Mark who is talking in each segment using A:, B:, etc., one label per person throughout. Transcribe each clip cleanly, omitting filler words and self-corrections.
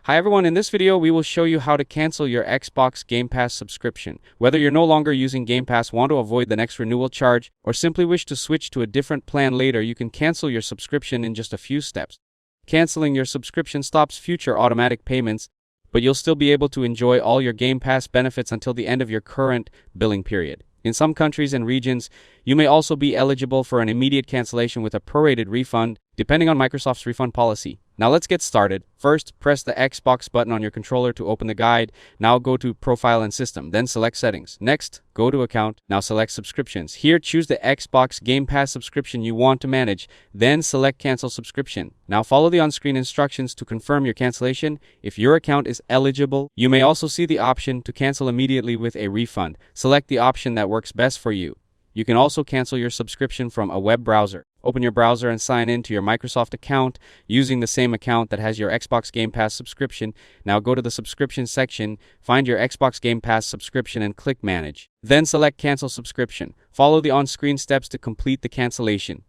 A: Hi everyone, in this video we will show you how to cancel your Xbox Game Pass subscription. Whether you're no longer using Game Pass, want to avoid the next renewal charge, or simply wish to switch to a different plan later, you can cancel your subscription in just a few steps. Canceling your subscription stops future automatic payments, but you'll still be able to enjoy all your Game Pass benefits until the end of your current billing period. In some countries and regions, you may also be eligible for an immediate cancellation with a prorated refund, depending on Microsoft's refund policy. Now let's get started. First, press the Xbox button on your controller to open the guide. Now go to Profile and System, then select Settings. Next, go to Account. Now select Subscriptions. Here, choose the Xbox Game Pass subscription you want to manage, then select Cancel Subscription. Now follow the on-screen instructions to confirm your cancellation. If your account is eligible, you may also see the option to cancel immediately with a refund. Select the option that works best for you. You can also cancel your subscription from a web browser. Open your browser and sign in to your Microsoft account using the same account that has your Xbox Game Pass subscription. Now go to the subscription section, find your Xbox Game Pass subscription and click Manage. Then select Cancel Subscription. Follow the on-screen steps to complete the cancellation.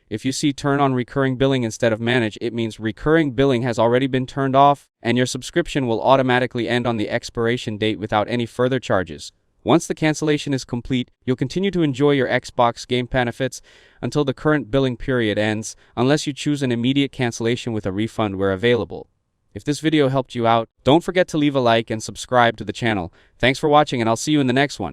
A: If you see Turn on Recurring Billing instead of Manage, it means recurring billing has already been turned off and your subscription will automatically end on the expiration date without any further charges. Once the cancellation is complete, you'll continue to enjoy your Xbox Game benefits until the current billing period ends, unless you choose an immediate cancellation with a refund where available. If this video helped you out, don't forget to leave a like and subscribe to the channel. Thanks for watching, and I'll see you in the next one.